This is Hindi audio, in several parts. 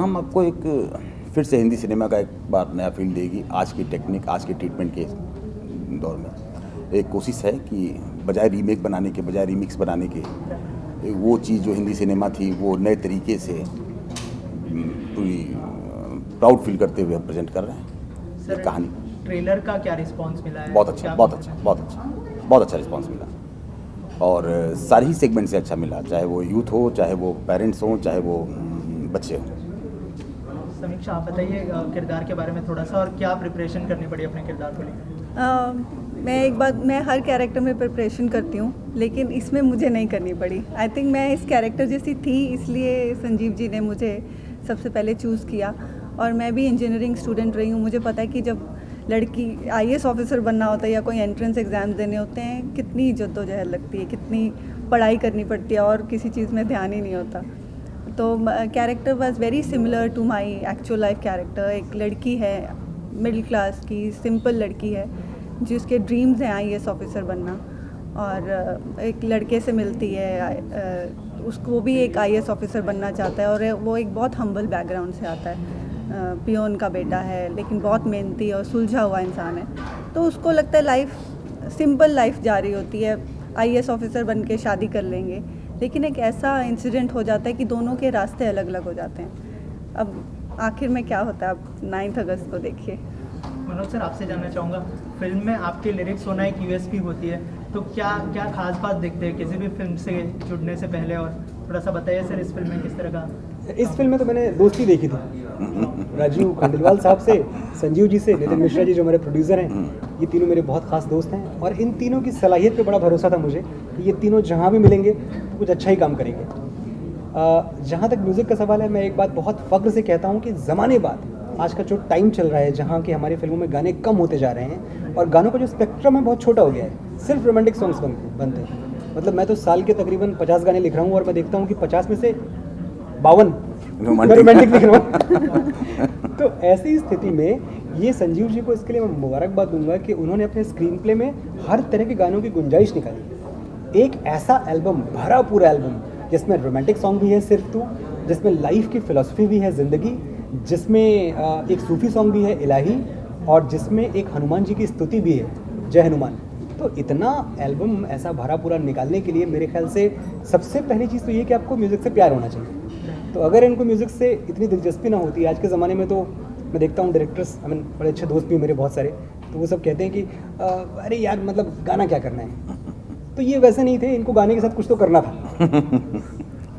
हम आपको एक फिर से हिंदी सिनेमा का एक बार नया फील देगी। आज की टेक्निक, आज के ट्रीटमेंट के दौर में एक कोशिश है कि बजाय रीमेक बनाने के, बजाय रीमिक्स बनाने के, वो चीज़ जो हिंदी सिनेमा थी वो नए तरीके से पूरी प्राउड फील करते हुए हम प्रेजेंट कर रहे हैं। सर, कहानी ट्रेलर का क्या रिस्पांस मिला है? बहुत अच्छा, बहुत अच्छा, बहुत अच्छा, बहुत अच्छा रिस्पांस मिला और सारे ही सेगमेंट से अच्छा मिला, चाहे वो यूथ हो, चाहे वो पेरेंट्स हों, चाहे वो बच्चे हों। समीक्षा, आप बताइए किरदार के बारे में थोड़ा सा, और क्या प्रिपरेशन करनी पड़ी अपने किरदार को लेकर? मैं हर कैरेक्टर में प्रिपरेशन करती हूँ, लेकिन इसमें मुझे नहीं करनी पड़ी। आई थिंक मैं इस कैरेक्टर जैसी थी, इसलिए संजीव जी ने मुझे सबसे पहले चूज़ किया। और मैं भी इंजीनियरिंग स्टूडेंट रही हूँ, मुझे पता है कि जब लड़की आईएएस ऑफिसर बनना होता है या कोई एंट्रेंस एग्ज़ाम देने होते हैं, कितनी जद्दोजहद लगती है, कितनी पढ़ाई करनी पड़ती है और किसी चीज़ में ध्यान ही नहीं होता। तो character was very similar to my actual life character. एक लड़की है, मिडिल क्लास की सिंपल लड़की है जिसके ड्रीम्स हैं आईएएस ऑफिसर बनना, और एक लड़के से मिलती है, उसको वो भी एक आईएएस ऑफिसर बनना चाहता है, और वो एक बहुत हम्बल बैकग्राउंड से आता है, पियोन का बेटा है, लेकिन बहुत मेहनती और सुलझा हुआ इंसान है। तो उसको लगता है लाइफ सिंपल लाइफ जा रही होती है, आईएएस ऑफिसर बन के शादी कर लेंगे, लेकिन एक ऐसा इंसिडेंट हो जाता है कि दोनों के रास्ते अलग अलग हो जाते हैं। अब आखिर में क्या होता है, अब 9 अगस्त को देखिए। मनोज सर, आपसे जानना चाहूँगा, फिल्म में आपके लिरिक्स होना एक यूएसपी होती है, तो क्या क्या खास बात देखते हैं किसी भी फिल्म से जुड़ने से पहले? और थोड़ा सा बताइए सर, इस फिल्म में किस तरह का? इस फिल्म में तो मैंने दोस्ती देखी थी राजीव खंडेलवाल साहब से, संजीव जी से, नितिन मिश्रा जी जो हमारे प्रोड्यूसर हैं, ये तीनों मेरे बहुत खास दोस्त हैं, और इन तीनों की सलाहियत पे बड़ा भरोसा था मुझे कि ये तीनों जहाँ भी मिलेंगे तो कुछ अच्छा ही काम करेंगे। जहाँ तक म्यूज़िक का सवाल है, मैं एक बात बहुत फ़ख्र से कहता हूँ कि ज़माने बाद आज का जो टाइम चल रहा है, जहाँ की हमारी फिल्मों में गाने कम होते जा रहे हैं और गानों का जो स्पेक्ट्रम है बहुत छोटा हो गया है, सिर्फ रोमांटिक सॉन्ग्स बनते हैं। मतलब मैं तो साल के तकरीबन 50 गाने लिख रहा हूँ और मैं देखता हूँ कि 50 में से 52 रोमांटिक लिख रहा हूँ। तो ऐसी स्थिति में ये संजीव जी को इसके लिए मैं मुबारकबाद दूंगा कि उन्होंने अपने स्क्रीन प्ले में हर तरह के गानों की गुंजाइश निकाली। एक ऐसा एल्बम, भरा पूरा एल्बम, जिसमें रोमांटिक सॉन्ग भी है सिर्फ 2, जिसमें लाइफ की फ़िलासफ़ी भी है ज़िंदगी, जिसमें एक सूफ़ी सॉन्ग भी है इलाही, और जिसमें एक हनुमान जी की स्तुति भी है, जय हनुमान। तो इतना एल्बम ऐसा भरा पूरा निकालने के लिए मेरे ख्याल से सबसे पहली चीज़ तो ये कि आपको म्यूज़िक से प्यार होना चाहिए। तो अगर इनको म्यूज़िक से इतनी दिलचस्पी ना होती, आज के ज़माने में तो मैं देखता हूँ डायरेक्टर्स, आई मीन बड़े अच्छे दोस्त भी मेरे बहुत सारे, तो वो सब कहते हैं कि अरे यार मतलब गाना क्या करना है। तो ये वैसे नहीं थे, इनको गाने के साथ कुछ तो करना था।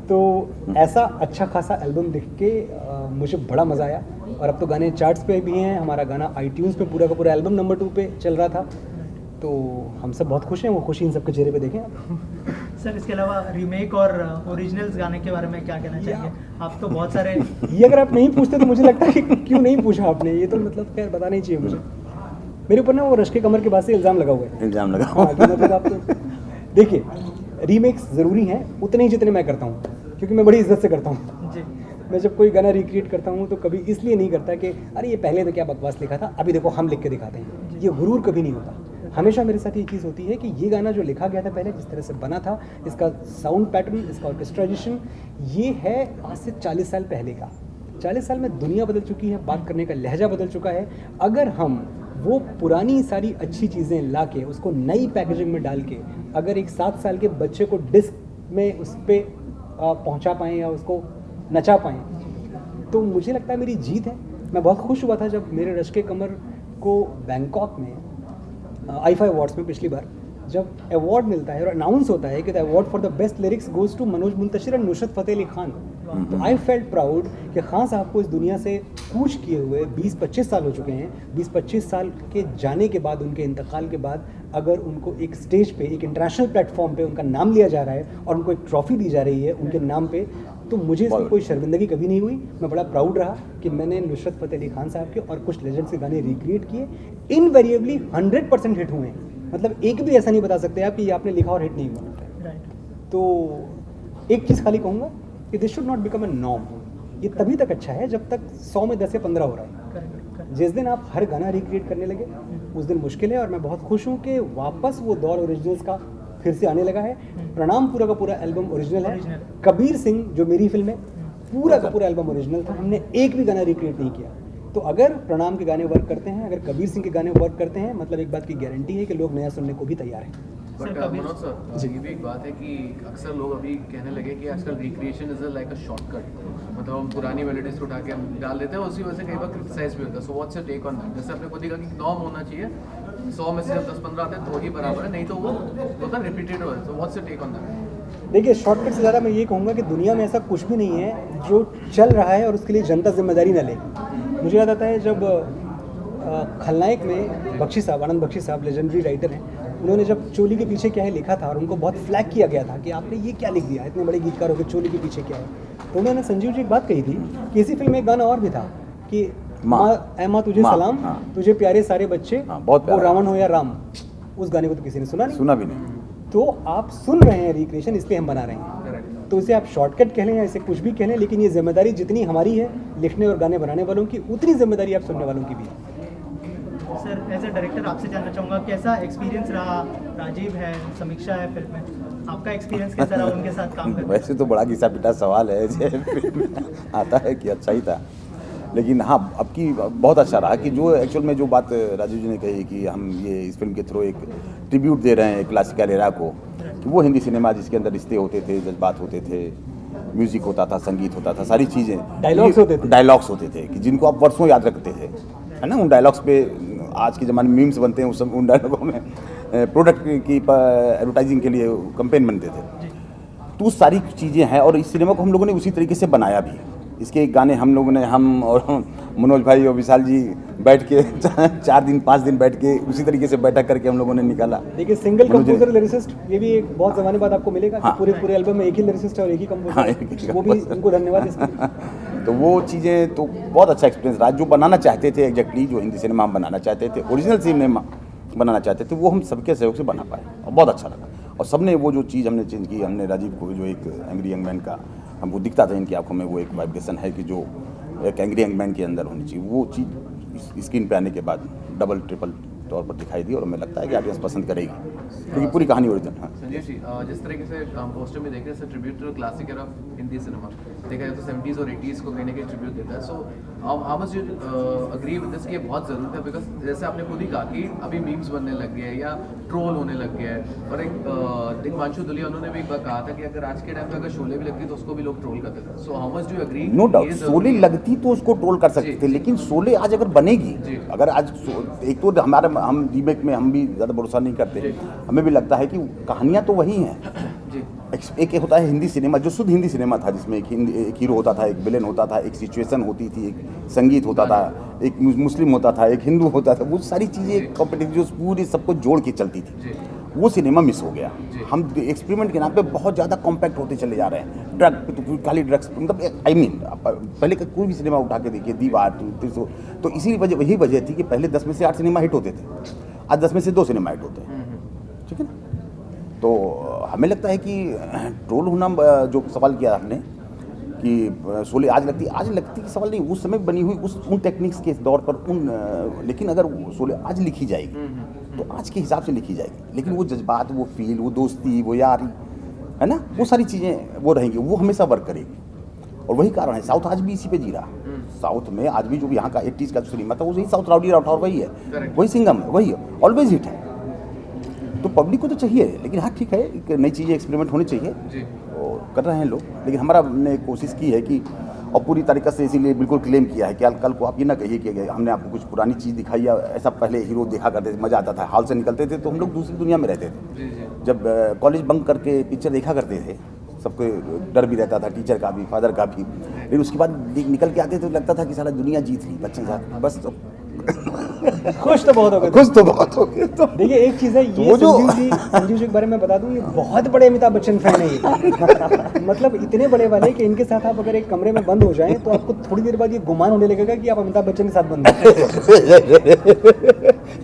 तो ऐसा अच्छा खासा एल्बम देख के मुझे बड़ा मज़ा आया, और अब तो गाने चार्ट्स पे भी हैं। हमारा गाना iTunes पे पूरा का पूरा एल्बम नंबर 2 पे चल रहा था, तो हम सब बहुत खुश हैं। वो खुशी इन सबके चेहरे पे देखें आप। सर, इसके अलावा रीमेक और ओरिजिनल्स गाने के बारे में क्या कहना चाहिए? आप तो बहुत सारे ये अगर आप नहीं पूछते तो मुझे लगता है कि क्यों नहीं पूछा आपने, ये तो मतलब खैर बताना ही चाहिए मुझे। मेरे ऊपर ना वो रश्के कमर के बाद से इल्ज़ाम लगा हुआ है। इल्ज़ाम लगा हाँ, कि मतलब आप तो देखिए, रीमेक्स ज़रूरी हैं उतने ही जितने मैं करता हूँ, क्योंकि मैं बड़ी इज्जत से करता हूँ जी। मैं जब कोई गाना रिक्रिएट करता हूँ तो कभी इसलिए नहीं करता कि अरे ये पहले तो क्या बकवास लिखा था, अभी देखो हम लिख के दिखाते हैं। ये गुरूर कभी नहीं होता। हमेशा मेरे साथ ये चीज़ होती है कि ये गाना जो लिखा गया था पहले, जिस तरह से बना था, इसका साउंड पैटर्न, इसका ऑर्केस्ट्राइजेशन, ये है आज से 40 साल पहले का। 40 साल में दुनिया बदल चुकी है, बात करने का लहजा बदल चुका है। अगर हम वो पुरानी सारी अच्छी चीज़ें ला के उसको नई पैकेजिंग में डाल के अगर एक 7 साल के बच्चे को डिस्क में उस पर पहुँचा पाएँ या उसको नचा पाएँ, तो मुझे लगता है मेरी जीत है। मैं बहुत खुश हुआ था जब मेरे रश्के कमर को बैंकॉक में IFA अवार्ड्स में पिछली बार जब अवार्ड मिलता है और अनाउंस होता है कि the award for the best lyrics goes to Manoj Muntashir and Nusrat Fateh Ali Khan. तो आई फेल्ट प्राउड कि खान साहब को इस दुनिया से कूच किए हुए 20-25 साल हो चुके हैं। 20-25 साल के जाने के बाद, उनके इंतकाल के बाद, अगर उनको एक स्टेज पे, एक इंटरनेशनल प्लेटफॉर्म पे उनका नाम लिया जा रहा है और उनको एक ट्रॉफी दी जा रही है उनके नाम पे, तो मुझे इसमें कोई शर्मिंदगी कभी नहीं हुई। मैं बड़ा प्राउड रहा कि मैंने नुसरत फ़तेह अली खान साहब के और कुछ लेजेंड्स के गाने रिक्रिएट किए। इनवेरिएबली 100% हिट हुए हैं। मतलब एक भी ऐसा नहीं बता सकते आप कि ये आपने लिखा और हिट नहीं हुआ। तो एक चीज़ खाली कहूँगा कि this should not become a norm. ये तभी तक अच्छा है जब तक 100 में 10 या 15 हो रहा है। जिस दिन आप हर गाना रिक्रिएट करने लगे उस दिन मुश्किल है। और मैं बहुत खुश हूँ कि वापस वो दौर ओरिजिनल्स का फिर से आने लगा है। प्रणाम पूरा का पूरा एल्बम ओरिजिनल है। कबीर सिंह जो मेरी फिल्म है, पूरा का पूरा एल्बम ओरिजिनल था, हमने एक भी गाना रिक्रिएट नहीं किया। तो अगर प्रणाम के गाने वर्क करते हैं, अगर कबीर सिंह के गाने वर्क करते हैं, मतलब एक बात की गारंटी है कि लोग नया सुनने को भी तैयार हैं। बट मनोज सर, ये भी एक बात है कि अक्सर लोग अभी कहने लगे कि आजकल recreation is like a shortcut, मतलब हम पुरानी मेलोडीज को उठा के हम डाल देते हैं, उसी वजह से कई बार क्रिटिसाइज भी होता है। So what's your take on that? जैसे आपने खुद ही कहा कि नॉर्म होना चाहिए, 100 में से जब 10-15 आते हैं तो ही बराबर है, नहीं तो वो होता है रिपीटेड हो। So what's your take on that? देखिए, शॉर्टकट से ज़्यादा मैं ये कहूँगा कि दुनिया में ऐसा कुछ भी नहीं है जो चल रहा है और उसके लिए जनता जिम्मेदारी न ले। मुझे याद आता है जब खलनायक में बख्शी साहब, आनंद बख्शी साहब लेजेंडरी राइटर हैं, उन्होंने जब चोली के पीछे क्या है लिखा था और उनको बहुत फ्लैग किया गया था कि आपने ये क्या लिख दिया, इतने बड़े गीतकार हो के चोली के पीछे क्या है। तो उन्होंने संजीव जी एक बात कही थी कि इसी फिल्म में एक गाना और भी था कि माँ तुझे सलाम, तुझे प्यारे सारे बच्चे, बहुत वो रावण हो या राम। उस गाने को तो किसी ने सुना नहीं, सुना भी नहीं। तो आप सुन रहे हैं रिक्रिएशन, इसलिए हम बना रहे हैं। तो इसे आप शॉर्टकट कह लें या इसे कुछ भी कह लें, लेकिन ये जिम्मेदारी जितनी हमारी है लिखने और गाने बनाने वालों की, उतनी जिम्मेदारी आप सुनने वालों की भी है। सर एज ए डायरेक्टर आपसे जानना चाहूँगा कैसा एक्सपीरियंस रहा? राजीव है, समीक्षा है फिल्म में, आपका एक्सपीरियंस कैसा रहा उनके साथ काम करके? वैसे तो बड़ा घिसा पिटा सवाल है आता है कि अच्छा ही था, लेकिन हाँ अब की बहुत अच्छा रहा कि जो एक्चुअल में जो बात राजीव जी ने कही कि हम ये इस फिल्म के थ्रू एक ट्रिब्यूट दे रहे हैं क्लासिकल एरा को, कि वो हिंदी सिनेमा जिसके अंदर रिश्ते होते थे, जज्बात होते थे, म्यूज़िक होता था, संगीत होता था, सारी चीज़ें, डायलॉग्स होते थे कि जिनको आप वर्षों याद रखते थे, है ना। उन डायलॉग्स पे आज के ज़माने में मीम्स बनते हैं, उस उन डायलॉगों में प्रोडक्ट की एडवर्टाइजिंग के लिए कैंपेन बनते थे। तो सारी चीज़ें हैं और इस सिनेमा को हम लोगों ने उसी तरीके से बनाया भी। इसके गाने हम लोगों ने, हम और मनोज भाई और विशाल जी बैठ के 4 दिन 5 दिन बैठ के उसी तरीके से बैठक करके हम लोगों ने निकाला। देखिए, सिंगल कंपोजर लिरिसिस्ट, ये भी एक बहुत ज़माने बाद आपको मिलेगा कि पूरे एल्बम में एक ही लिरिसिस्ट है और एक ही कंपोजर, वो भी उनको धन्यवाद इसके। तो वो चीज़ें तो बहुत अच्छा एक्सपीरियंस रहा। जो बनाना चाहते थे एग्जैक्टली, जो हिंदी सिनेमा हम बनाना चाहते थे, ओरिजिनल सिनेमा बनाना चाहते थे, वो हम सबके सहयोग से बना पाए और बहुत अच्छा लगा। और सबने वो जो चीज़ हमने चेंज की, हमने राजीव को जो एक एंग्री यंग मैन का हमको दिखता था इनकी आंखों में, वो एक वाइब्रेशन है कि जो एक एंग्री यंग मैन के अंदर होनी चाहिए, वो चीज़ स्क्रीन पे आने के बाद डबल ट्रिपल तौर पर दिखाई दी और हमें लगता है कि ऑडियंस पसंद करेगी क्योंकि पूरी कहानी ओरिजिनल है। संजय जी, जिस तरीके से पोस्टर में देख रहे हैं tribute to classic era of Hindi cinema, देखा जाए तो 70s और 80s को कहीं ना कहीं ट्रिब्यूट देता है। सो how much you agree with this कि ये बहुत ज़रूरत है? बिकॉज जैसे आपने खुद ही कहा कि अभी मीम्स बनने लग गए हैं या ट्रोल होने लग गया है, और एक दिग्मांशु धुलिया उन्होंने भी एक बार कहा था कि अगर आज के टाइम पे अगर शोले भी लगती तो उसको भी लोग ट्रोल करते थे। So how much do you agree? No doubt, Sholay लगती तो उसको ट्रोल कर सकते थे, लेकिन शोले आज अगर बनेगी, अगर आज एक तो हमारा हम रीमेक में हम भी ज़्यादा भरोसा नहीं करते, हमें भी लगता है कि कहानियाँ तो वही हैं। एक होता है हिंदी सिनेमा जो शुद्ध हिंदी सिनेमा था, जिसमें एक हीरो होता था, एक विलेन होता था, एक सिचुएशन होती थी, एक संगीत होता था, एक मुस्लिम होता था, एक हिंदू होता था, वो सारी चीज़ें कॉम्पिटिटिव जो पूरी सबको जोड़ के चलती थी, वो सिनेमा मिस हो गया। हम एक्सपेरिमेंट के नाम पे बहुत ज़्यादा कॉम्पैक्ट होते चले जा रहे हैं। ड्रग तो खाली ड्रग्स, मतलब आई मीन पहले का कोई भी सिनेमा उठा के देखिए, दीवार तो इसी वही वजह थी कि पहले 10 में से 8 सिनेमा हिट होते थे, आज 10 में से 2 सिनेमा हिट होते हैं, ठीक है ना। तो हमें लगता है कि ट्रोल होना, जो सवाल किया आपने कि शोले आज लगती कि सवाल नहीं, उस समय बनी हुई उन टेक्निक्स के दौर पर लेकिन अगर शोले आज लिखी जाएगी तो आज के हिसाब से लिखी जाएगी, लेकिन वो जज्बात, वो फील, वो दोस्ती, वो यारी, है ना, वो सारी चीज़ें वो रहेंगी, वो हमेशा वर्क करेगी। और वही कारण है साउथ आज भी इसी पे जी रहा। साउथ में आज भी जो यहाँ का 80s का जो सिनेमा था, वही साउथ राउडी राठौर वही है, वही सिंघम है, वही ऑलवेज हिट है। तो पब्लिक को तो चाहिए, लेकिन हाँ ठीक है, एक नई चीज़ें एक्सपेरिमेंट होनी चाहिए और कर रहे हैं लोग, लेकिन हमारा ने कोशिश की है कि, और पूरी तरीक़े से इसीलिए बिल्कुल क्लेम किया है कि कल को आप ये ना कहिए कि हमने आपको कुछ पुरानी चीज़ दिखाई या ऐसा। पहले हीरो देखा करते थे, मज़ा आता था, हाल से निकलते थे तो हम लोग दूसरी दुनिया में रहते थे। जब कॉलेज बंक करके पिक्चर देखा करते थे, सबको डर भी रहता था, टीचर का भी, फादर का भी, लेकिन उसके बाद निकल के आते तो लगता था कि सारा दुनिया जीत ली बच्चे के साथ, बस तो खुश तो बहुत हो गए। तो देखिए, एक चीज़ है, ये संजीव जी के बारे में बता दूं, ये बहुत बड़े अमिताभ बच्चन फैन है ये। मतलब इतने बड़े वाले कि इनके साथ आप अगर एक कमरे में बंद हो जाएं तो आपको थोड़ी देर बाद ये गुमान होने लगेगा कि आप अमिताभ बच्चन के साथ बंद हो।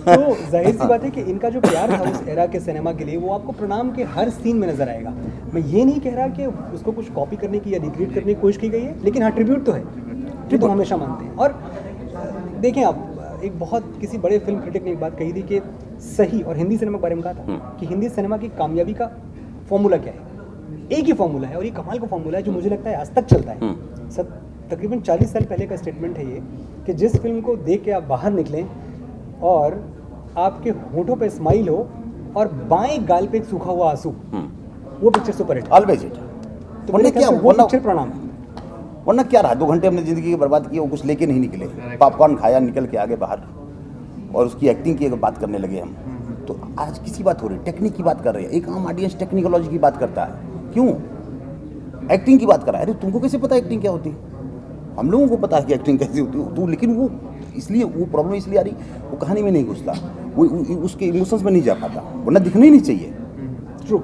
तो जाहिर सी बात है कि इनका जो प्यार था उस एरा के सिनेमा के लिए, वो आपको प्रणाम के हर सीन में नजर आएगा। मैं ये नहीं कह रहा कि उसको कुछ कॉपी करने की या रिक्रिएट करने की कोशिश की गई है, लेकिन हाँ, ट्रिब्यूट तो है, जो तो हमेशा मानते हैं। और देखें आप, एक बहुत किसी बड़े फिल्म क्रिटिक ने एक बात कही थी कि सही, और हिंदी सिनेमा के बारे में कहा था कि हिंदी सिनेमा की कामयाबी का फॉर्मूला क्या है, एक ही फॉर्मूला है और ये कमाल का फॉर्मूला है जो मुझे लगता है आज तक चलता है। सब तकरीबन 40 साल पहले का स्टेटमेंट है ये कि जिस फिल्म को देख के आप बाहर निकलें और आपके होठों पे स्माइल हो और बाएं गाल पे एक सूखा हुआ आंसू, वो picture super hit. Always it. तो मैंने क्या वो पिक्चर प्रणाम है। वरना क्या रहा, 2 घंटे हमने ज़िंदगी की बर्बाद की, वो कुछ लेके नहीं निकले, पॉपकॉर्न खाया, निकल के आगे बाहर, और उसकी एक्टिंग की अगर बात करने लगे हम, तो आज किसी बात हो रही, टेक्निक की बात कर रहे हैं। एक आम ऑडियंस टेक्निकोलॉजी की बात करता है, क्यों? एक्टिंग की बात कर रहा है। अरे तुमको कैसे पता एक्टिंग क्या होती है? हम लोगों को पता है कि एक्टिंग कैसी होती है, तो लेकिन वो इसलिए वो प्रॉब्लम इसलिए आ रही, वो कहानी में नहीं घुसता, वो उसके इमोशंस में नहीं जा पाता, वरना दिखना ही नहीं चाहिए। ट्रू।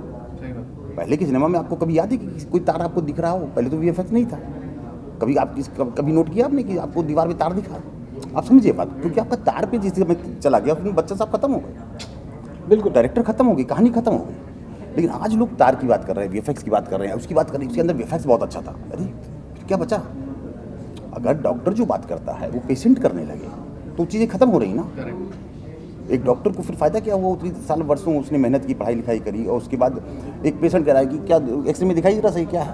पहले के सिनेमा में आपको कभी याद है कि कोई तार आपको दिख रहा हो? पहले तो वीएफएक्स नहीं था। कभी कभी नोट किया आपने कि आपको दीवार में तार दिखा? आप समझिए बात, क्योंकि आपका तार पे जिस समय चला गया उसमें बच्चा साहब खत्म हो गए, बिल्कुल डायरेक्टर खत्म हो गई, कहानी खत्म हो गई। लेकिन आज लोग तार की बात कर रहे हैं, वीएफएक्स की बात कर रहे हैं, उसकी बात कर रहे हैं, उसके अंदर वीएफएक्स बहुत अच्छा था। अरे फिर क्या बचा? अगर डॉक्टर जो बात करता है वो पेशेंट करने लगे तो चीज़ें खत्म हो रही ना। एक डॉक्टर को फिर फायदा क्या हुआ? उतनी साल वर्षों उसने मेहनत की, पढ़ाई लिखाई करी, और उसके बाद एक पेशेंट कह रहा है कि क्या एक्सरे में दिखाई दे रहा सही क्या है,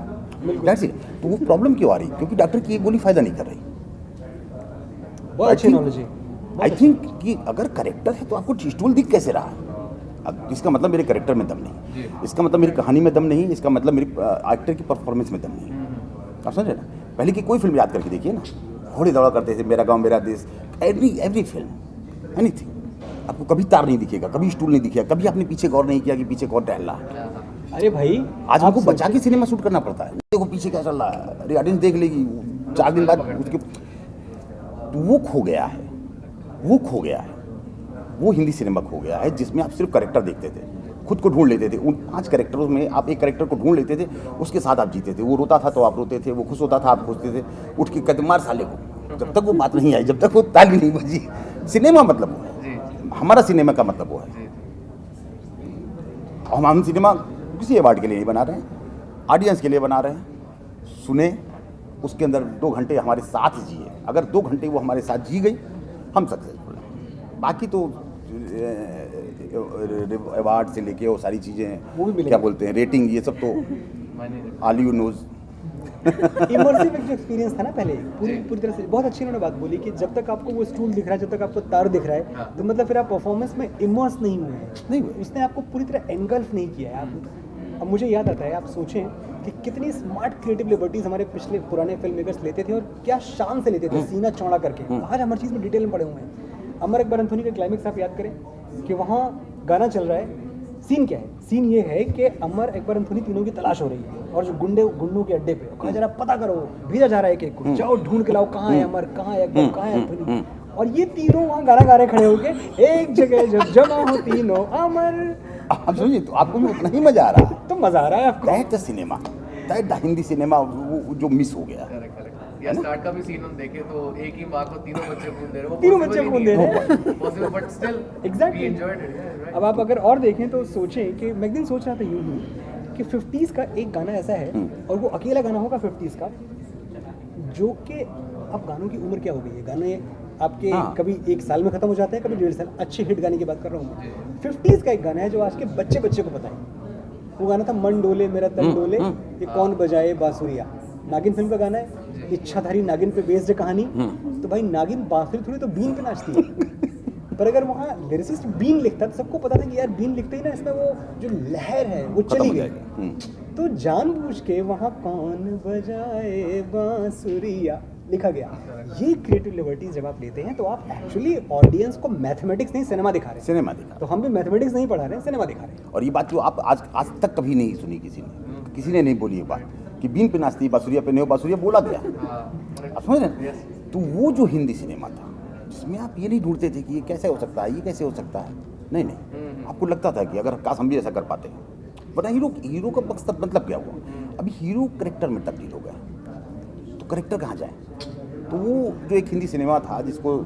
दैट्स इट। तो वो प्रॉब्लम क्यों आ रही? क्योंकि डॉक्टर की एक गोली फायदा नहीं कर रही। बहुत अच्छी नॉलेज है। आई थिंक कि अगर करेक्टर है तो आपको टेस्टफुल दिख कैसे रहा है? अब इसका मतलब मेरे करेक्टर में दम नहीं, इसका मतलब मेरी कहानी में दम नहीं, इसका मतलब मेरी एक्टर की परफॉर्मेंस में दम नहीं। आप समझ रहे ना? पहले की कोई फिल्म याद करके देखिए ना, घोड़े दौड़ा करते थे, मेरा गांव मेरा देश, एवरी फिल्म एनीथिंग, आपको कभी तार नहीं दिखेगा, कभी स्टूल नहीं दिखेगा, कभी आपने पीछे गौर नहीं किया कि पीछे कौन टहल रहा है। अरे भाई आज हमको बचा के सिनेमा शूट करना पड़ता है, देखो पीछे क्या चल रहा है, अरे ऑडियंस देख लेगी, 4 दिन बाद उसके, तो वो खो गया है, वो खो गया है, वो हिंदी सिनेमा खो गया है जिसमें आप सिर्फ कैरेक्टर देखते थे, खुद को ढूंढ लेते थे। उन 5 कैरेक्टरों में आप एक कैरेक्टर को ढूंढ लेते थे, उसके साथ आप जीते थे। वो रोता था तो आप रोते थे, वो खुश होता था आप खुशते थे, उठ के कहते मार साले को। जब तक वो बात नहीं आई, जब तक वो ताली नहीं बजी, सिनेमा मतलब वो है, हमारा सिनेमा का मतलब वो है। और हम सिनेमा किसी अवार्ड के लिए नहीं बना रहे हैं, ऑडियंस के लिए बना रहे हैं। सुने, उसके अंदर 2 घंटे हमारे साथ जिए, अगर 2 घंटे वो हमारे साथ जी गई, हम सक्सेसफुल हैं। बाकी तो अवार्ड से लेके वो सारी चीज़ें, क्या बोलते हैं, रेटिंग, ये सब तो ऑल यू नोज। इमर्सिव एक जो एक्सपीरियंस था ना पहले, पूरी तरह से बहुत अच्छी उन्होंने बात बोली कि जब तक आपको वो स्टूल दिख रहा है, जब तक आपको तार दिख रहा है, तो मतलब फिर आप परफॉर्मेंस में इमर्स नहीं हुए हैं, नहीं हुए। उसने आपको पूरी तरह एनगल्फ नहीं किया है। आप, अब मुझे याद आता है, आप सोचें कि कितनी स्मार्ट क्रिएटिव लिबर्टीज हमारे पिछले पुराने फिल्म मेकर्स लेते थे और क्या शान से लेते थे, सीना चौड़ा करके। आज हर चीज़ में डिटेल में पड़े हुए हैं। अमर अकबर एंथोनी का क्लाइमेक्स आप याद करें कि वहाँ गाना चल रहा है, सीन क्या है? सीन ये है कि अमर अकबर एंथोनी तीनों की तलाश हो रही है, और जो गुंडों के अड्डे पे कहा जरा पता करो, भेजा जा रहा है एक को, जाओ ढूंढ के लाओ, कहाँ है अमर, कहाँ है अकबर, कहाँ है एंथोनी। और ये तीनों वहाँ गाना गा रहे खड़े होके, एक जगह जब जमा हो तीनों अमर। आप समझिए, तो आपको भी उतना ही मजा आ रहा है। तो मजा आ रहा है आपको। That the cinema, that the Hindi cinema, वो जो मिस हो गया। या स्टार्ट का भी सीन हम देखें तो एक ही माँ को तीनों बच्चे खून दे रहे हैं, वो तीनों बच्चे खून दे रहे हैं, possible, but still Exactly. We enjoyed it. अब आप अगर और देखें तो सोचें कि मैं एक दिन सोच रहा था यूं ही कि 50s का एक गाना ऐसा है, और वो अकेला गाना होगा 50s का, जो कि अब गानों की उम्र क्या हो गई है, गाने आपके कभी 1 साल में खत्म हो जाते हैं, कभी 1.5 साल। अच्छे हिट गाने की बात कर रहा हूँ मैं। 50s का एक गाना है जो आज के बच्चे को पता है, वो गाना था मन डोले मेरा तन डोले, ये कौन बजाए बांसुरिया। नागिन फिल्म का गाना है, इच्छाधारी नागिन पे बेस्ड कहानी। तो भाई नागिन बांसुरी थोड़ी तो बीन पे नाचती है, पर अगर वहाँ लिरिसिस्ट बीन लिखता तो सबको पता था कि यार बीन लिखते ही ना इसमें वो जो लहर है वो चली गई। तो जानबूझ के वहाँ कौन बजाए बांसुरिया लिखा गया। ये क्रिएटिव लिबर्टीज जब आप लेते हैं तो आप एक्चुअली ऑडियंस को मैथमेटिक्स नहीं सिनेमा दिखा रहे हैं। सिनेमा दिखा, तो हम भी मैथमेटिक्स नहीं पढ़ा रहे हैं, सिनेमा दिखा रहे हैं। और ये बात जो आप आज तक कभी नहीं सुनी, किसी ने नहीं बोली ये बात कि बीन पे नाचती बांसुरिया पे नहीं, बांसुरिया बोला गया। आप समझ रहे हैं? तो वो जो हिंदी सिनेमा था जिसमें आप ये नहीं ढूंढते थे कि ये कैसे हो सकता है, ये कैसे हो सकता है, नहीं, आपको लगता था कि अगर काश हम भी ऐसा कर पाते हैं। वरना हीरो का मकसद मतलब क्या हुआ? अभी हीरो करेक्टर में तब्दील हो गया, तो करेक्टर कहाँ जाए? तो वो जो एक हिंदी सिनेमा था जिसको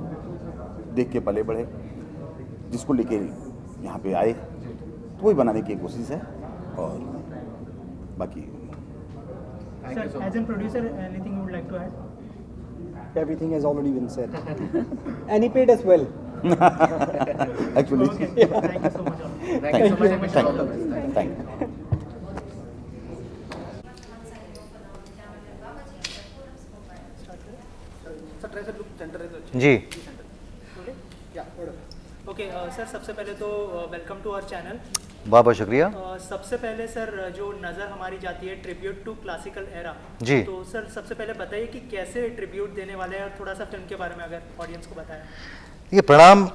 देख के पले बढ़े, जिसको लेके यहाँ पे आए, तो वही बनाने की कोशिश है। और बाकी Sir, as a producer, anything you would like to add? Everything has already been said. And he paid us well. actually Okay, thank you so much. Thank you so much, and wish you all the best. thank you. जी ओके सर, सबसे पहले तो वेलकम टू आवर चैनल। बहुत बहुत शुक्रिया। सबसे पहले सर, जो नज़र हमारी जाती है ट्रिब्यूट टू क्लासिकल एरा, जी। तो सर सबसे पहले बताइए कि कैसे ट्रिब्यूट देने वाले हैं, और थोड़ा सा फिल्म के बारे में अगर ऑडियंस को बताएं। ये प्रणाम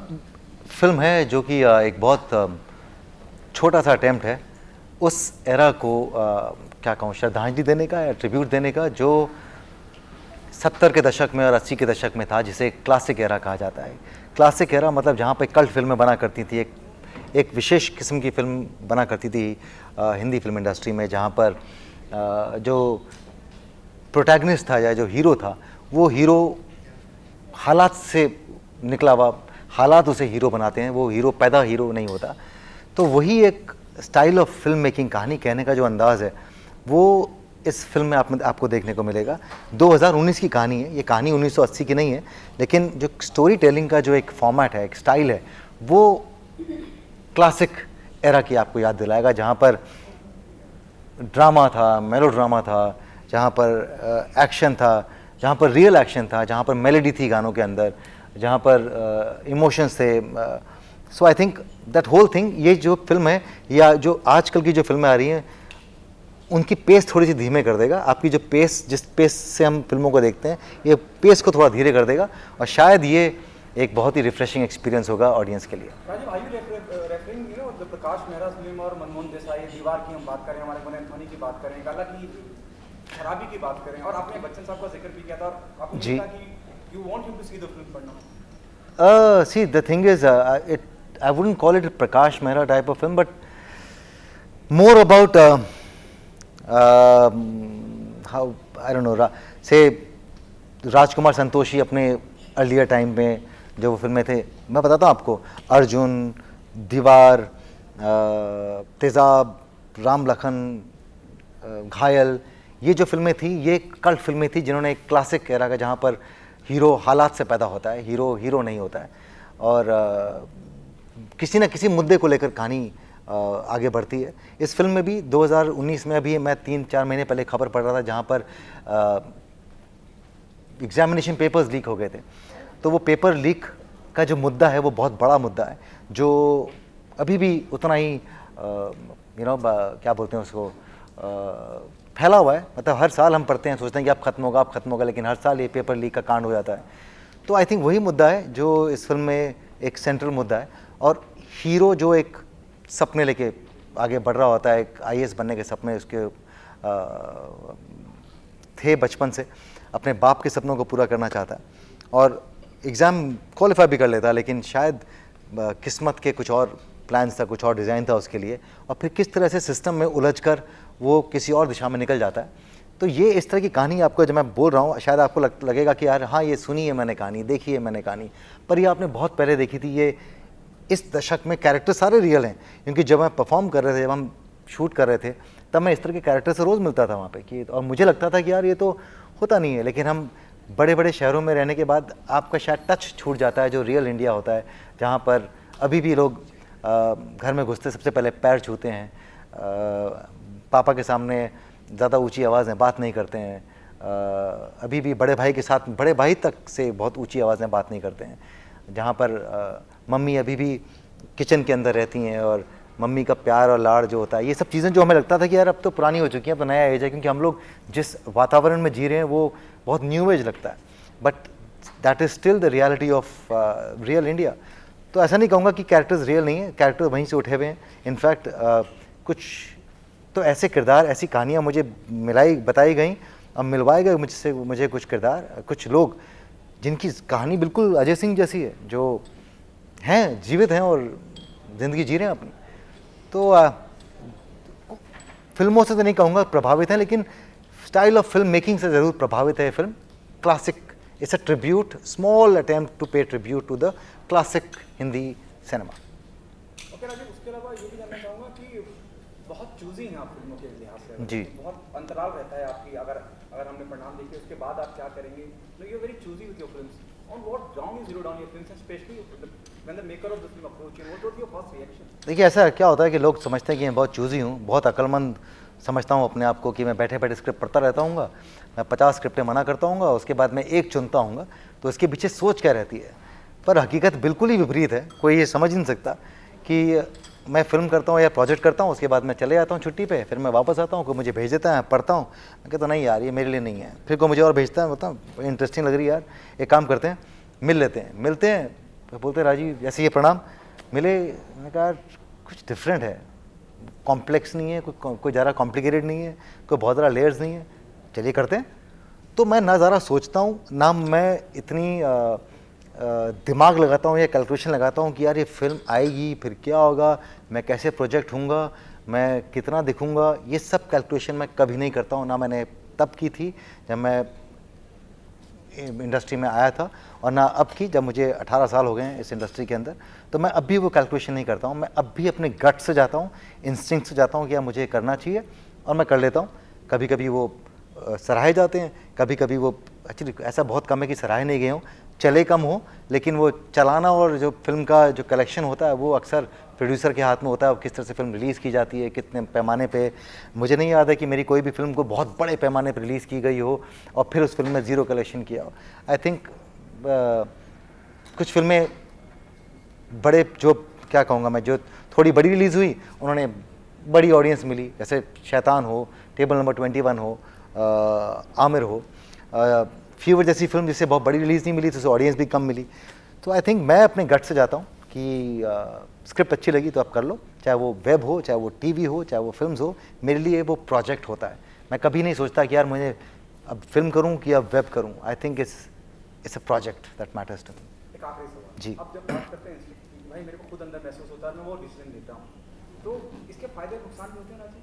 फिल्म है जो कि एक बहुत छोटा सा अटेम्प्ट है उस एरा को क्या कहूँ, श्रद्धांजलि देने का या ट्रिब्यूट देने का, जो 70 के दशक में और 80 के दशक में था, जिसे क्लासिक एरा कहा जाता है। क्लासिक एरा मतलब जहाँ पे कल्ट फिल्में बना करती थी, एक विशेष किस्म की फिल्म बना करती थी हिंदी फिल्म इंडस्ट्री में, जहाँ पर जो प्रोटैगनिस्ट था या जो हीरो था, वो हीरो हालात से निकला हुआ, हालात उसे हीरो बनाते हैं, वो हीरो पैदा हीरो नहीं होता। तो वही एक स्टाइल ऑफ फिल्म मेकिंग, कहानी कहने का जो अंदाज़ है, वो इस फिल्म में आपको देखने को मिलेगा। 2019 की कहानी है, ये कहानी 1980 की नहीं है, लेकिन जो स्टोरी टेलिंग का जो एक फॉर्मेट है, एक स्टाइल है, वो क्लासिक एरा की आपको याद दिलाएगा, जहाँ पर ड्रामा था, मेलो ड्रामा था, जहाँ पर एक्शन था, जहाँ पर रियल एक्शन था, जहाँ पर मेलोडी थी गानों के अंदर, जहाँ पर इमोशंस थे। So I think that whole thing, ये जो फिल्म है या जो आजकल की जो फिल्में आ रही हैं, उनकी पेस थोड़ी सी धीमे कर देगा। आपकी जो पेस, जिस पेस से हम फिल्मों को देखते हैं, ये पेस को थोड़ा धीरे कर देगा, और शायद ये एक बहुत ही रिफ्रेशिंग एक्सपीरियंस होगा ऑडियंस के लिए। Rajiv, are you referring you know the Prakash Mehra film और मनमोहन देसाई, दीवार की हम बात करें, हमारे गुन एंथोनी की बात करें, गाला की खराबी की बात करें, और आपने बच्चन साहब का जिक्र भी किया था, और आपने जी। कहा कि you want him to see the film पढ़ना। See, the thing is, I wouldn't call it a Prakash Mehra type of film, but more about how, I don't know, say Rajkumar Santoshi अपने अर्लियर टाइम में जो वो फिल्में थे, मैं बताता हूँ आपको, अर्जुन, दीवार, तेजाब, राम लखन, घायल, ये जो फिल्में थी, ये कल्ट फिल्में थी जिन्होंने एक क्लासिक एरा का, जहाँ पर हीरो हालात से पैदा होता है, हीरो नहीं होता है, और किसी न किसी मुद्दे को लेकर कहानी आगे बढ़ती है। इस फिल्म में भी 2019 में, अभी मैं 3-4 महीने पहले खबर पढ़ रहा था, जहाँ पर एग्जामिनेशन पेपर्स लीक हो गए थे। तो वो पेपर लीक का जो मुद्दा है, वो बहुत बड़ा मुद्दा है, जो अभी भी उतना ही क्या बोलते हैं उसको, फैला हुआ है। मतलब हर साल हम पढ़ते हैं, सोचते हैं कि अब खत्म होगा, लेकिन हर साल ये पेपर लीक का कांड हो जाता है। तो आई थिंक वही मुद्दा है जो इस फिल्म में एक सेंट्रल मुद्दा है, और हीरो जो एक सपने लेके आगे बढ़ रहा होता है, एक IAS बनने के सपने उसके थे बचपन से, अपने बाप के सपनों को पूरा करना चाहता है, और एग्ज़ाम क्वालिफाई भी कर लेता है, लेकिन शायद किस्मत के कुछ और प्लान्स था, कुछ और डिज़ाइन था उसके लिए, और फिर किस तरह से सिस्टम में उलझकर वो किसी और दिशा में निकल जाता है। तो ये इस तरह की कहानी आपको जब मैं बोल रहा हूँ, शायद आपको लगेगा कि यार हाँ, ये सुनी है मैंने कहानी, देखी है मैंने कहानी, पर ये आपने बहुत पहले देखी थी। ये इस दशक में कैरेक्टर सारे रियल हैं, क्योंकि जब मैं परफॉर्म कर रहे थे, जब हम शूट कर रहे थे, तब मैं इस तरह के कैरेक्टर से रोज़ मिलता था वहाँ पे, कि और मुझे लगता था कि यार ये तो होता नहीं है, लेकिन हम बड़े बड़े शहरों में रहने के बाद आपका शायद टच छूट जाता है जो रियल इंडिया होता है, जहाँ पर अभी भी लोग घर में घुसते सबसे पहले पैर छूते हैं, पापा के सामने ज़्यादा ऊंची आवाज़ में बात नहीं करते हैं, अभी भी बड़े भाई के साथ, बड़े भाई तक से बहुत ऊंची आवाज़ में बात नहीं करते हैं, जहाँ पर मम्मी अभी भी किचन के अंदर रहती हैं, और मम्मी का प्यार और लाड़ जो होता है, ये सब चीज़ें जो हमें लगता था कि यार अब तो पुरानी हो चुकी हैं, अब तो नया एज है, क्योंकि हम लोग जिस वातावरण में जी रहे हैं वो बहुत न्यू एज लगता है, but that is still the reality of real India. तो ऐसा नहीं कहूँगा कि कैरेक्टर्स रियल नहीं है, कैरेक्टर वहीं से उठे हुए हैं। इनफैक्ट कुछ तो ऐसे किरदार, ऐसी कहानियाँ मुझे बताई गई और मिलवाए गए मुझे कुछ किरदार, कुछ लोग जिनकी कहानी बिल्कुल अजय सिंह जैसी है, जो हैं, जीवित हैं और ज़िंदगी जी रहे हैं अपनी। तो फिल्मों से तो नहीं कहूँगा प्रभावित हैं, लेकिन स्टाइल ऑफ फिल्म मेकिंग से ज़रूर प्रभावित है ये film. Classic, it's a tribute, small attempt to pay tribute to the classic Hindi cinema. Okay Rajiv, उसके अलावा ये भी जानना चाहूँगा कि बहुत चूजी हैं आप फिल्मों के लिहाज से, जी। बहुत अंतराल रहता है आपकी, अगर हमने परिणाम देखे उसके बाद आप क्या करेंगे, तो you very choosy with your films. On what ground you zero down your films, specially when the maker of the film approach you, what was your first reaction? देखिए, ऐसा क्या होता है कि लोग समझते हैं कि मैं बहुत चूज़ी हूँ, बहुत अक्लमंद समझता हूँ अपने आप को कि मैं बैठे बैठे स्क्रिप्ट पढ़ता रहता हूँ, मैं 50 स्क्रिप्टें मना करता हूँ, उसके बाद मैं एक चुनता हूँ, तो इसके पीछे सोच क्या रहती है। पर हकीकत बिल्कुल ही विपरीत है, कोई ये समझ ही नहीं सकता कि मैं फिल्म करता हूँ या प्रोजेक्ट करता हूँ, उसके बाद मैं चले जाता हूँ छुट्टी पे, फिर मैं वापस आता हूँ, कोई मुझे भेज देता है, पढ़ता हूँ, मैं कहता नहीं यार ये मेरे लिए नहीं है, फिर कोई मुझे और भेजता है, बताओ इंटरेस्टिंग लग रही है यार, एक काम करते हैं, मिल लेते हैं, मिलते हैं, तो बोलते हैं राजीव जैसे ये प्रणाम, मिले, मैंने कहा कुछ डिफरेंट है, कॉम्प्लेक्स नहीं है, कोई ज़्यादा कॉम्प्लिकेटेड नहीं है, कोई बहुत ज़्यादा लेयर्स नहीं है, चलिए करते हैं। तो मैं ना ज़्यादा सोचता हूँ, ना मैं इतनी दिमाग लगाता हूँ या कैलकुलेशन लगाता हूँ कि यार ये फिल्म आएगी फिर क्या होगा, मैं कैसे प्रोजेक्ट होऊंगा, मैं कितना दिखूंगा, ये सब कैलकुलेशन मैं कभी नहीं करता हूँ। ना मैंने तब की थी जब मैं इंडस्ट्री में आया था, और ना अब की जब मुझे 18 साल हो गए हैं इस इंडस्ट्री के अंदर, तो मैं अब भी वो कैलकुलेशन नहीं करता हूँ। मैं अब भी अपने गट से जाता हूँ, इंस्टिंक्ट से जाता हूँ कि यार मुझे करना चाहिए, और मैं कर लेता हूँ। कभी कभी वो सराहे जाते हैं, कभी कभी वो एक्चुअली ऐसा बहुत कम है कि सराहे नहीं गए हों, चले कम हो, लेकिन वो चलाना और जो फिल्म का जो कलेक्शन होता है वो अक्सर प्रोड्यूसर के हाथ में होता है, किस तरह से फिल्म रिलीज़ की जाती है, कितने पैमाने पे। मुझे नहीं याद है कि मेरी कोई भी फिल्म को बहुत बड़े पैमाने पर रिलीज़ की गई हो और फिर उस फिल्म में ज़ीरो कलेक्शन किया हो। आई थिंक कुछ फिल्में बड़े, जो क्या कहूँगा मैं, जो थोड़ी बड़ी रिलीज़ हुई उन्होंने बड़ी ऑडियंस मिली, जैसे शैतान हो, टेबल नंबर 21 हो, आमिर हो, फीवर जैसी फिल्म जिससे बहुत बड़ी रिलीज़ नहीं मिली तो उसे ऑडियंस भी कम मिली। तो आई थिंक मैं अपने गट से जाता हूँ कि स्क्रिप्ट अच्छी लगी तो आप कर लो, चाहे वो वेब हो, चाहे वो टीवी हो, चाहे वो फिल्म्स हो, मेरे लिए वो प्रोजेक्ट होता है। मैं कभी नहीं सोचता कि यार मुझे अब फिल्म करूँ कि अब वेब करूँ। I think it's a project that matters to me. एक आखिरी सवाल जी। अब जब बात करते हैं इसकी, भाई मेरे को खुद अंदर महसूस होता है, मैं वो डिसीजन लेता हूँ, तो इसके फायदे नुकसान भी होते हैं राजीव?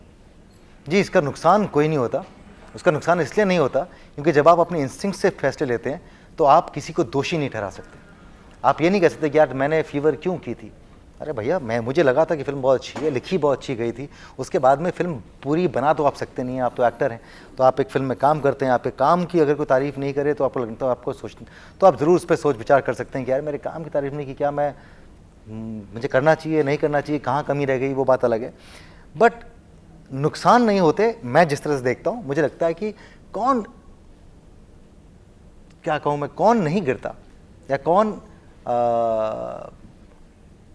जी, इसका नुकसान कोई नहीं होता। उसका नुकसान इसलिए नहीं होता क्योंकि जब आप अपने इंस्टिंक्ट से फैसले लेते हैं तो आप किसी को दोषी नहीं ठहरा सकते। आप ये नहीं कह सकते कि यार मैंने फीवर क्यों की थी, अरे भैया मुझे लगा था कि फिल्म बहुत अच्छी है, लिखी बहुत अच्छी गई थी, उसके बाद में फिल्म पूरी बना तो आप सकते नहीं हैं, आप तो एक्टर हैं। तो आप एक फिल्म में काम करते हैं, आपके काम की अगर कोई तारीफ़ नहीं करे तो आपको लगता है, आपको तो आप ज़रूर उस पर सोच विचार कर सकते हैं कि यार मेरे काम की तारीफ़ नहीं की, क्या मुझे करना चाहिए, नहीं करना चाहिए, कहाँ कमी रह गई, वो बात अलग है। बट नुकसान नहीं होते। मैं जिस तरह से देखता हूँ, मुझे लगता है कि कौन नहीं गिरता या कौन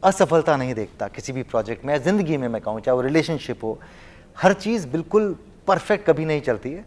असफलता नहीं देखता किसी भी प्रोजेक्ट में या ज़िंदगी में। मैं कहूँ चाहे वो रिलेशनशिप हो, हर चीज़ बिल्कुल परफेक्ट कभी नहीं चलती है।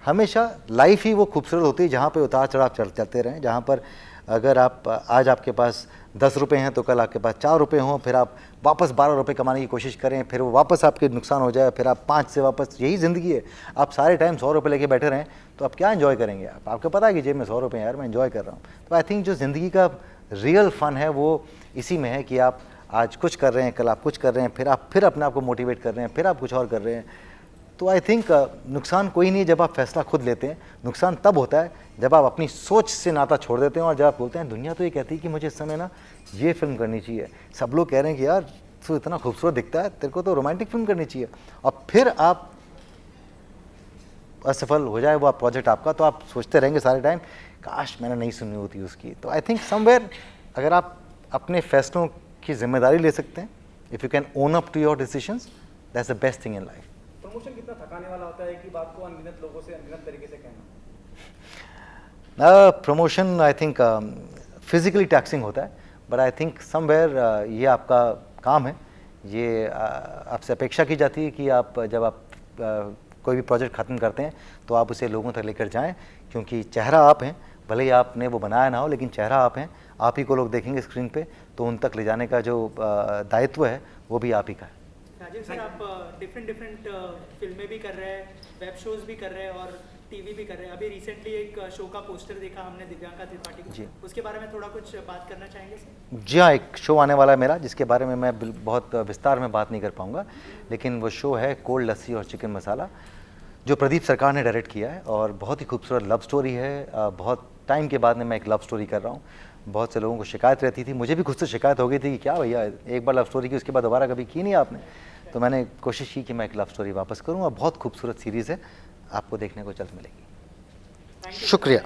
हमेशा लाइफ ही वो खूबसूरत होती है जहाँ पे उतार चढ़ाव चलते रहें, जहाँ पर अगर आप आज आपके पास 10 रुपये हैं तो कल आपके पास 4 रुपये हों, फिर आप वापस 12 रुपये कमाने की कोशिश करें, फिर वो वापस आपके नुकसान हो जाए, फिर आप 5 से वापस, यही ज़िंदगी है। आप सारे टाइम 100 रुपये लेके बैठे रहें तो आप क्या एंजॉय करेंगे? आपको पता है कि जेब में 100 रुपये यार मैं एंजॉय कर रहा हूँ। तो आई थिंक जो ज़िंदगी का रियल फ़न है वो इसी में है कि आप आज कुछ कर रहे हैं, कल आप कुछ कर रहे हैं, फिर आप अपने आप को मोटिवेट कर रहे हैं, फिर आप कुछ और कर रहे हैं। तो आई थिंक नुकसान कोई नहीं है जब आप फैसला खुद लेते हैं। नुकसान तब होता है जब आप अपनी सोच से नाता छोड़ देते हैं और जब आप बोलते हैं दुनिया तो ये कहती है कि मुझे इस समय ना ये फिल्म करनी चाहिए, सब लोग कह रहे हैं कि यार तू इतना खूबसूरत दिखता है, तेरे को तो रोमांटिक फिल्म करनी चाहिए, और फिर आप असफल हो जाए वो प्रोजेक्ट आपका, तो आप सोचते रहेंगे सारे टाइम काश मैंने नहीं सुनी होती उसकी। तो आई थिंक समवेयर अगर आप अपने फैसलों की जिम्मेदारी ले सकते हैं, if you can own up to your decisions, that's the best thing in life. Promotion कितना थकाने वाला होता है कि बात को अनगिनत लोगों से अनगिनत तरीके से कहना? Promotion I think physically taxing होता है, बट आई थिंक समवेयर ये आपका काम है। ये आपसे अपेक्षा की जाती है कि आप जब आप कोई भी प्रोजेक्ट ख़त्म करते हैं तो आप उसे लोगों तक लेकर जाएं, क्योंकि चेहरा आप हैं, भले ही आपने वो बनाया ना हो, लेकिन चेहरा आप हैं, आप ही को लोग देखेंगे स्क्रीन पे, तो उन तक ले जाने का जो दायित्व है वो भी आप ही का है। राजीव सर, आप डिफरेंट फिल्में भी कर रहे हैं, वेब शोज भी कर रहे हैं और टीवी भी कर रहे हैं। अभी रिसेंटली एक शो का पोस्टर देखा हमने दिव्यांका त्रिपाठी जी। को, उसके बारे में थोड़ा कुछ बात करना चाहेंगे सर? जी हाँ, एक शो आने वाला है मेरा, जिसके बारे में मैं बहुत विस्तार में बात नहीं कर पाऊँगा, लेकिन वो शो है कोल्ड लस्सी और चिकन मसाला, जो प्रदीप सरकार ने डायरेक्ट किया है, और बहुत ही खूबसूरत लव स्टोरी है। बहुत टाइम के बाद में मैं एक लव स्टोरी कर रहा हूँ। बहुत से लोगों को शिकायत रहती थी, मुझे भी खुद से शिकायत हो गई थी कि क्या भैया एक बार लव स्टोरी की उसके बाद दोबारा कभी की नहीं आपने। तो मैंने कोशिश की कि मैं एक लव स्टोरी वापस करूँ, और बहुत खूबसूरत सीरीज़ है, आपको देखने को जल्द मिलेगी। शुक्रिया।